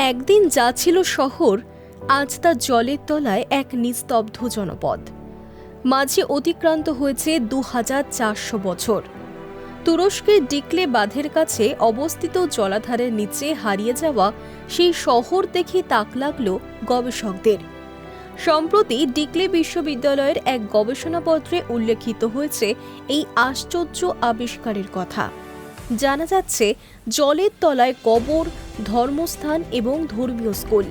একদিন যা ছিল শহর, আজ তা জলের তলায় এক নিস্তব্ধ জনপদ। মাঝে অতিক্রান্ত হয়েছে ২৪০০ বছর। তুরস্কের ডিকলে বাঁধের কাছে অবস্থিত জলাধারের নিচে হারিয়ে যাওয়া সেই শহর দেখে তাক লাগল গবেষকদের। সম্প্রতি ডিকলে বিশ্ববিদ্যালয়ের এক গবেষণাপত্রে উল্লেখিত হয়েছে এই আশ্চর্য আবিষ্কারের কথা। জানা যাচ্ছে, জলের তলায় কবর, ধর্মস্থান এবং ধর্মীয় স্কুল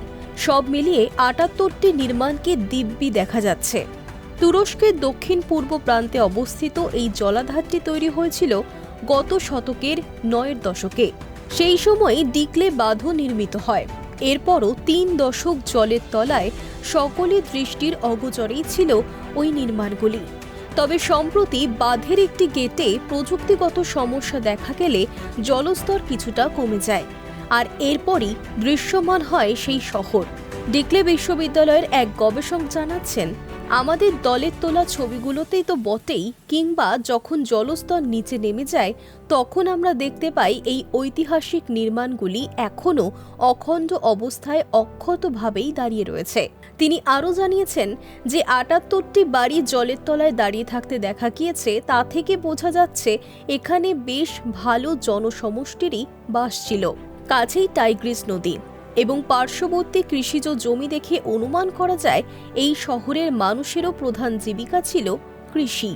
সব মিলিয়ে ৭৮টি নির্মাণকে দিব্যি দেখা যাচ্ছে। তুরস্কের দক্ষিণ পূর্ব প্রান্তে অবস্থিত এই জলাধারটি তৈরি হয়েছিল গত শতকের ৯-এর দশকে। সেই সময় ডিকলে বাঁধও নির্মিত হয়। এরপরও ৩ দশক জলের তলায় সকলের দৃষ্টির অগোচরেই ছিল ওই নির্মাণগুলি। তবে সম্প্রতি বাঁধের একটি গেটে প্রযুক্তিগত সমস্যা দেখা গেলে জলস্তর কিছুটা কমে যায়, আর এরপরই দৃশ্যমান হয় সেই শহর। ডিকলে বিশ্ববিদ্যালয়ের এক গবেষক জানাচ্ছেন, আমাদের দলের তোলা ছবিগুলোতেই তো বটেই, কিংবা যখন জলস্তর নিচে নেমে যায় তখন আমরা দেখতে পাই এই ঐতিহাসিক নির্মাণগুলি এখনও অখণ্ড অবস্থায় অক্ষতভাবেই দাঁড়িয়ে রয়েছে। তিনি আরও জানিয়েছেন যে ৭৮টি বাড়ি জলের তলায় দাঁড়িয়ে থাকতে দেখা গিয়েছে, তা থেকে বোঝা যাচ্ছে এখানে বেশ ভালো জনসমষ্টিরই বাস ছিল। কাছেই টাইগ্রিস নদী এবং পার্শ্ববর্তী কৃষিজ জমি দেখে অনুমান করা যায় এই শহরের মানুষেরও প্রধান জীবিকা ছিল কৃষি।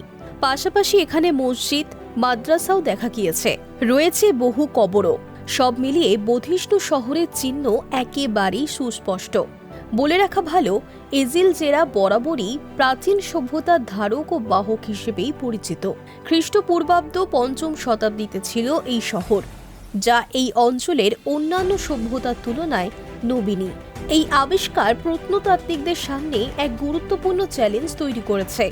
পাশাপাশি এখানে মসজিদ, মাদ্রাসাও দেখা গিয়েছে, রয়েছে বহু কবরও। সব মিলিয়ে বধিষ্ণু শহরের চিহ্ন একেবারেই সুস্পষ্ট। বলে রাখা ভালো, এজিলজেরা বরাবরই প্রাচীন সভ্যতার ধারক ও বাহক হিসেবেই পরিচিত। খ্রিস্টপূর্বাব্দ ৫ম শতাব্দীতে ছিল এই শহর, যা এই অঞ্চলের অন্যান্য সভ্যতার তুলনায় নবীনী। এই আবিষ্কার প্রত্নতাত্ত্বিকদের সামনে এক গুরুত্বপূর্ণ চ্যালেঞ্জ তৈরি করেছে।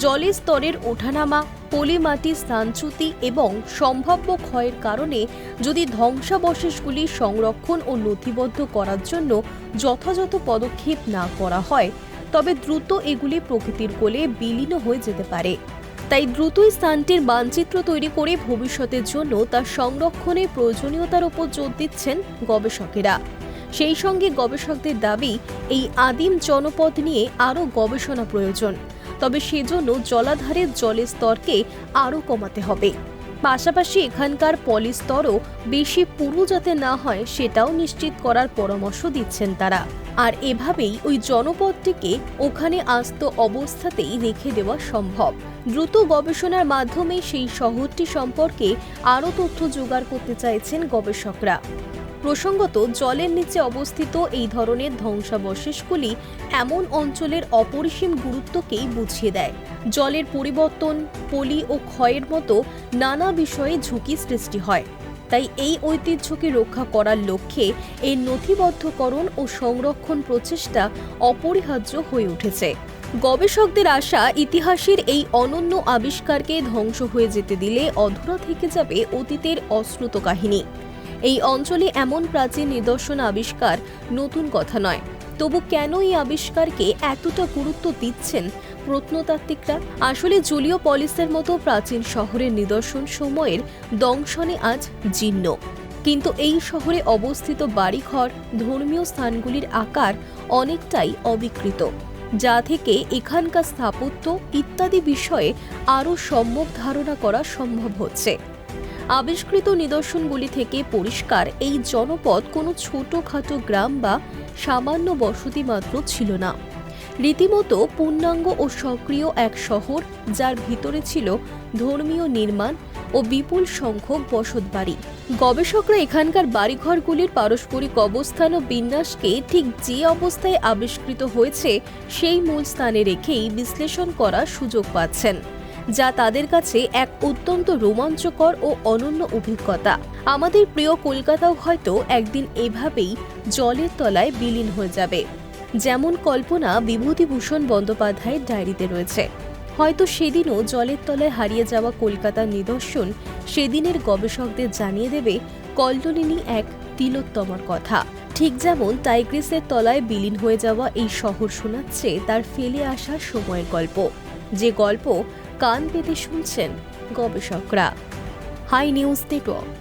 জলের স্তরের ওঠানামা, পলিমাটির স্থানচ্যুতি এবং সম্ভাব্য ক্ষয়ের কারণে যদি ধ্বংসাবশেষগুলি সংরক্ষণ ও নথিবদ্ধ করার জন্য যথাযথ পদক্ষেপ না করা হয়, তবে দ্রুত এগুলি প্রকৃতির কোলে বিলীন হয়ে যেতে পারে। তাই দ্রুতই স্থানটির মানচিত্র তৈরি করে ভবিষ্যতের জন্য তার সংরক্ষণের প্রয়োজনীয়তার উপর জোর দিচ্ছেন গবেষকেরা। সেই সঙ্গে গবেষকদের দাবি, এই আদিম জনপদ নিয়ে আরও গবেষণা প্রয়োজন। তবে সেজন্য জলাধারের জলের স্তরকে আরও কমাতে হবে। পাশাপাশি এখানকার পলিস্তরও বেশি পুরু যাতে না হয় সেটাও নিশ্চিত করার পরামর্শ দিচ্ছেন তারা। আর এভাবেই ওই জনপদটিকে ওখানে আস্ত অবস্থাতেই রেখে দেওয়া সম্ভব। দ্রুত গবেষণার মাধ্যমে সেই শহরটি সম্পর্কে আরও তথ্য জোগাড় করতে চাইছেন গবেষকরা। প্রসঙ্গত, জলের নিচে অবস্থিত এই ধরনের ধ্বংসাবশেষগুলি এমন অঞ্চলের অপরিসীম গুরুত্বকেই বুঝিয়ে দেয়। জলের পরিবর্তন, পলি ও ক্ষয়ের মতো নানা বিষয়ে ঝুঁকি সৃষ্টি হয়। তাই এই ঐতিহ্যকে রক্ষা করার লক্ষ্যে এর নথিবদ্ধকরণ ও সংরক্ষণ প্রচেষ্টা অপরিহার্য হয়ে উঠেছে। গবেষকদের আশা, ইতিহাসের এই অনন্য আবিষ্কারকে ধ্বংস হয়ে যেতে দিলে অধরা থেকে যাবে অতীতের অশ্রুত কাহিনী। এই অঞ্চলে এমন প্রাচীন নিদর্শন আবিষ্কার নতুন কথা নয়। তবু কেন এই আবিষ্কারকে এতটা গুরুত্ব দিচ্ছেন প্রত্নতাত্ত্বিকরা? আসলে জুলিও পলিসের মতো প্রাচীন শহরের নিদর্শন সময়ের দংশনে আজ জীর্ণ, কিন্তু এই শহরে অবস্থিত বাড়িঘর, ধর্মীয় স্থানগুলির আকার অনেকটাই অবিকৃত, যা থেকে এখানকার স্থাপত্য ইত্যাদি বিষয়ে আরও সম্যক ধারণা করা সম্ভব হচ্ছে। আবিষ্কৃত নিদর্শনগুলি থেকে পরিষ্কার, এই জনপদ কোনো ছোটখাটো গ্রাম বা সামান্য বসতি মাত্র ছিল না। রীতিমতো পূর্ণাঙ্গ ও সক্রিয় এক শহর, যার ভিতরে ছিল ধর্মীয় নির্মাণ ও বিপুল সংখ্যক বসতবাড়ি। গবেষকরা এখানকার বাড়িঘরগুলির পারস্পরিক অবস্থান ও বিন্যাসকে ঠিক যে অবস্থায় আবিষ্কৃত হয়েছে সেই মূল স্থানে রেখেই বিশ্লেষণ করার সুযোগ পাচ্ছেন, যা তাদের কাছে এক অত্যন্ত রোমাঞ্চকর ও অনন্য অভিজ্ঞতা। আমাদের প্রিয় কলকাতাও হয়তো একদিন এভাবেই জলের তলায় বিলীন হয়ে যাবে, যেমন কল্পনা বিভূতিভূষণ বন্দ্যোপাধ্যায়ের ডায়েরিতে রয়েছে। হয়তো সেদিনও জলের তলায় হারিয়ে যাওয়া কলকাতার নিদর্শন সেদিনের গবেষকদের জানিয়ে দেবে কল্লোলিনী এক তিলোত্তমার কথা। ঠিক যেমন টাইগ্রিসের তলায় বিলীন হয়ে যাওয়া এই শহর শোনাচ্ছে তার ফেলে আসা সময়ের গল্প, যে গল্প কান পেতে শুনছেন গবেষকরা। Hi news network.